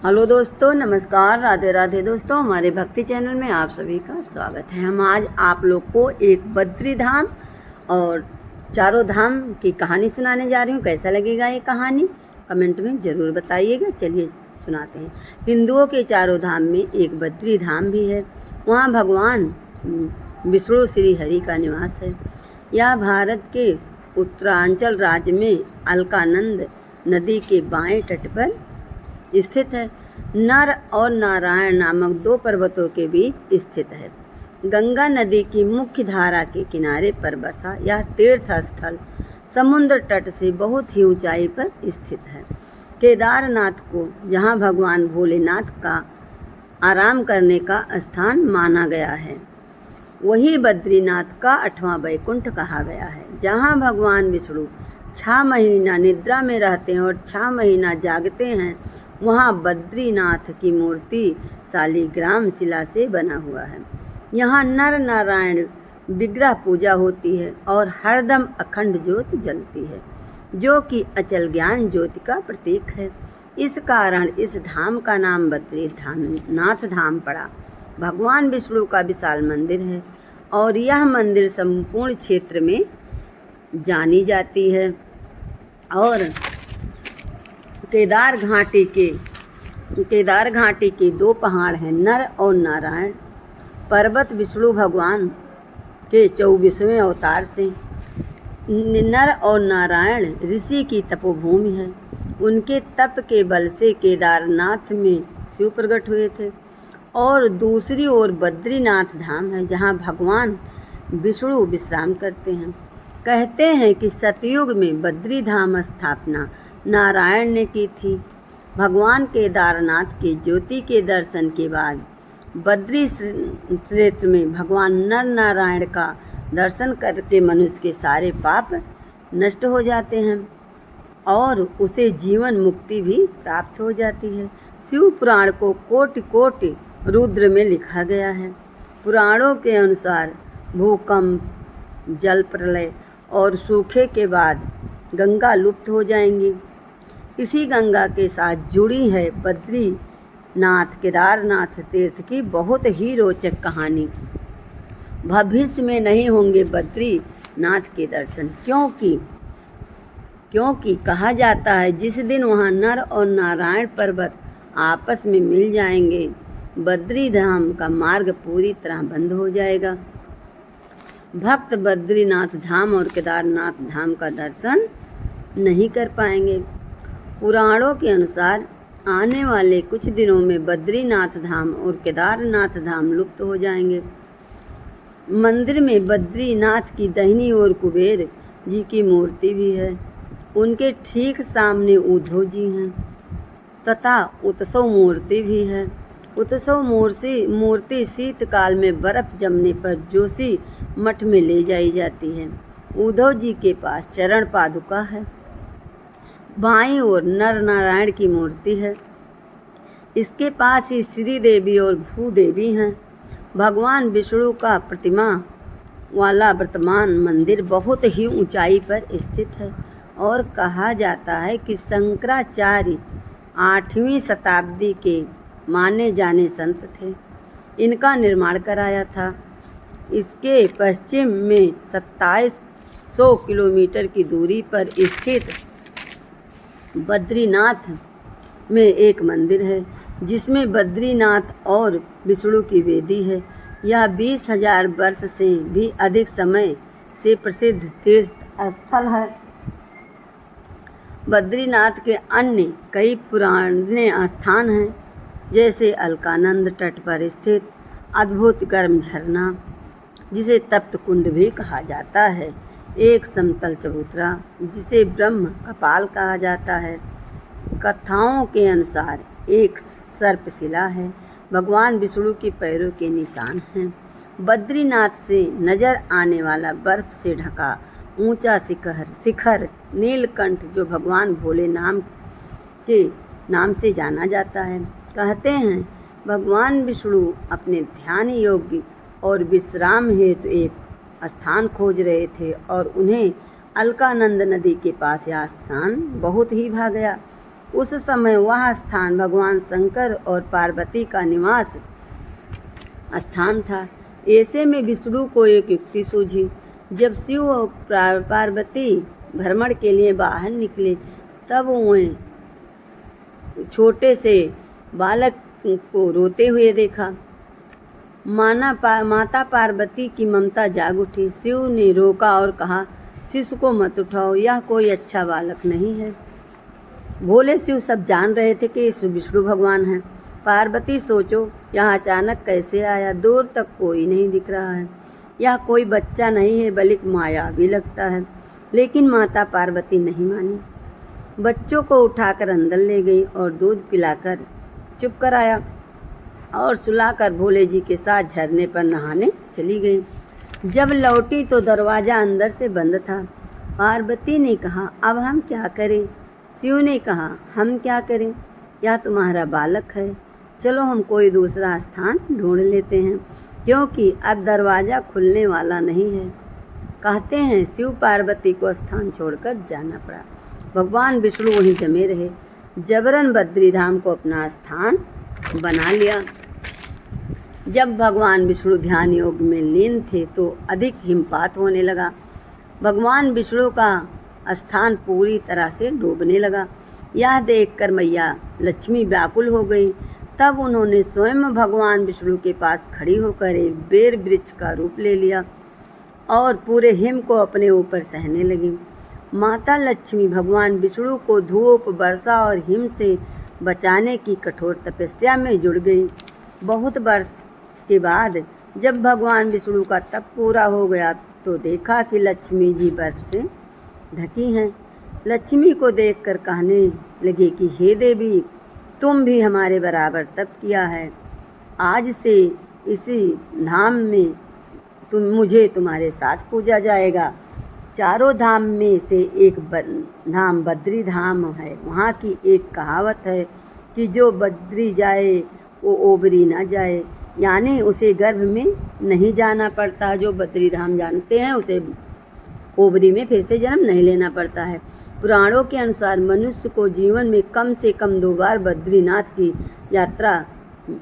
Hello दोस्तों, नमस्कार, राधे राधे। दोस्तों, हमारे भक्ति चैनल में आप सभी का स्वागत है। हम आज आप लोग को एक बद्री धाम और चारों धाम की कहानी सुनाने जा रही हूँ। कैसा लगेगा ये कहानी कमेंट में ज़रूर बताइएगा। चलिए सुनाते हैं। हिंदुओं के चारों धाम में एक बद्री धाम भी है। वहाँ भगवान विष्णु श्री हरि का निवास है। यह भारत के उत्तरांचल राज्य में अलकानंद नदी के बाएं तट पर स्थित है। नर और नारायण नामक दो पर्वतों के बीच स्थित है। गंगा नदी की मुख्य धारा के किनारे पर बसा यह तीर्थ स्थल समुद्र तट से बहुत ही ऊंचाई पर स्थित है। केदारनाथ को, जहां भगवान भोलेनाथ का आराम करने का स्थान माना गया है, वही बद्रीनाथ का 8वां वैकुंठ कहा गया है। जहां भगवान विष्णु 6 महीना निद्रा में रहते हैं और 6 महीना जागते हैं, वहाँ बद्रीनाथ की मूर्ति शालिग्राम शिला से बना हुआ है। यहाँ नर नारायण विग्रह पूजा होती है और हरदम अखंड ज्योत जलती है, जो कि अचल ज्ञान ज्योति का प्रतीक है। इस कारण इस धाम का नाम बद्रीनाथ धाम पड़ा। भगवान विष्णु का विशाल मंदिर है और यह मंदिर संपूर्ण क्षेत्र में जानी जाती है। और केदार घाटी के 2 पहाड़ हैं, नर और नारायण पर्वत। विष्णु भगवान के 24वें अवतार से नर और नारायण ऋषि की तपोभूमि है। उनके तप के बल से केदारनाथ में शिव प्रकट हुए थे। और दूसरी ओर बद्रीनाथ धाम है, जहाँ भगवान विष्णु विश्राम करते हैं। कहते हैं कि सतयुग में बद्री धाम स्थापना नारायण ने की थी। भगवान केदारनाथ के ज्योति के दर्शन के बाद बद्री क्षेत्र में भगवान नर नारायण का दर्शन करके मनुष्य के सारे पाप नष्ट हो जाते हैं और उसे जीवन मुक्ति भी प्राप्त हो जाती है। शिव पुराण को कोटि कोटि रुद्र में लिखा गया है। पुराणों के अनुसार भूकंप, जल प्रलय और सूखे के बाद गंगा लुप्त हो जाएंगी। इसी गंगा के साथ जुड़ी है बद्रीनाथ केदारनाथ तीर्थ की बहुत ही रोचक कहानी। भविष्य में नहीं होंगे बद्रीनाथ के दर्शन, क्योंकि कहा जाता है जिस दिन वहाँ नर और नारायण पर्वत आपस में मिल जाएंगे, बद्री धाम का मार्ग पूरी तरह बंद हो जाएगा। भक्त बद्रीनाथ धाम और केदारनाथ धाम का दर्शन नहीं कर पाएंगे। पुराणों के अनुसार आने वाले कुछ दिनों में बद्रीनाथ धाम और केदारनाथ धाम लुप्त हो जाएंगे। मंदिर में बद्रीनाथ की दाहिनी ओर कुबेर जी की मूर्ति भी है। उनके ठीक सामने उद्धव जी हैं तथा उत्सव मूर्ति भी है। उत्सव मूर्ति शीतकाल में बर्फ जमने पर जोशी मठ में ले जाई जाती है। उद्धव जी के पास चरण पादुका है। बाईं ओर नर नारायण की मूर्ति है। इसके पास ही श्री देवी और भूदेवी हैं। भगवान विष्णु का प्रतिमा वाला वर्तमान मंदिर बहुत ही ऊंचाई पर स्थित है और कहा जाता है कि शंकराचार्य 8वीं शताब्दी के माने जाने संत थे। इनका निर्माण कराया था। इसके पश्चिम में 2700 किलोमीटर की दूरी पर स्थित बद्रीनाथ में एक मंदिर है, जिसमें बद्रीनाथ और विष्णु की वेदी है। यह 20,000 वर्ष से भी अधिक समय से प्रसिद्ध तीर्थ स्थल है। बद्रीनाथ के अन्य कई पुराने स्थान हैं, जैसे अलकानंद तट पर स्थित अद्भुत गर्म झरना, जिसे तप्त कुंड भी कहा जाता है, एक समतल चबूतरा जिसे ब्रह्म कपाल कहा जाता है। कथाओं के अनुसार एक सर्पशिला है। भगवान विष्णु के पैरों के निशान हैं। बद्रीनाथ से नजर आने वाला बर्फ से ढका ऊंचा शिखर नीलकंठ, जो भगवान भोले के नाम से जाना जाता है। कहते हैं भगवान विष्णु अपने ध्यान योग्य और विश्राम हेतु एक स्थान खोज रहे थे और उन्हें अलकानंद नदी के पास यह स्थान बहुत ही भा गया। उस समय वह स्थान भगवान शंकर और पार्वती का निवास स्थान था। ऐसे में विष्णु को एक युक्ति सूझी। जब शिव और पार्वती भ्रमण के लिए बाहर निकले तब उन्हें छोटे से बालक को रोते हुए देखा। माता पार्वती की ममता जाग उठी। शिव ने रोका और कहा, शिशु को मत उठाओ, यह कोई अच्छा बालक नहीं है। भोले शिव सब जान रहे थे कि इस विष्णु भगवान हैं। पार्वती सोचो, यह अचानक कैसे आया, दूर तक कोई नहीं दिख रहा है, यह कोई बच्चा नहीं है बल्कि माया भी लगता है। लेकिन माता पार्वती नहीं मानी। बच्चों को उठाकर अंदर ले गई और दूध पिलाकर चुप कराया और सुलाकर भोले जी के साथ झरने पर नहाने चली गई। जब लौटी तो दरवाज़ा अंदर से बंद था। पार्वती ने कहा, अब हम क्या करें? शिव ने कहा, हम क्या करें, यह तुम्हारा बालक है, चलो हम कोई दूसरा स्थान ढूंढ लेते हैं, क्योंकि अब दरवाज़ा खुलने वाला नहीं है। कहते हैं शिव पार्वती को स्थान छोड़कर जाना पड़ा। भगवान विष्णु वहीं जमे रहे। जबरन बद्रीधाम को अपना स्थान बना लिया। जब भगवान विष्णु ध्यान योग में लीन थे तो अधिक हिमपात होने लगा। भगवान विष्णु का स्थान पूरी तरह से डूबने लगा। यह देखकर मैया लक्ष्मी व्याकुल हो गई। तब उन्होंने स्वयं भगवान विष्णु के पास खड़ी होकर एक बेर वृक्ष का रूप ले लिया और पूरे हिम को अपने ऊपर सहने लगी। माता लक्ष्मी भगवान विष्णु को धूप, वर्षा और हिम से बचाने की कठोर तपस्या में जुड़ गई। बहुत वर्ष के बाद जब भगवान विष्णु का तप पूरा हो गया तो देखा कि लक्ष्मी जी बर्फ से ढकी हैं। लक्ष्मी को देखकर कहने लगे कि हे देवी, तुम भी हमारे बराबर तप किया है। आज से इसी धाम में मुझे तुम्हारे साथ पूजा जाएगा। चारों धाम में से एक धाम बद्री धाम है। वहाँ की एक कहावत है कि जो बद्री जाए वो ओबरी ना जाए, यानी उसे गर्भ में नहीं जाना पड़ता। जो बद्री धाम जानते हैं उसे ओबरी में फिर से जन्म नहीं लेना पड़ता है। पुराणों के अनुसार मनुष्य को जीवन में कम से कम 2 बार बद्रीनाथ की यात्रा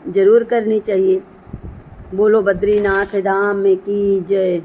जरूर करनी चाहिए। बोलो बद्रीनाथ धाम में की जय।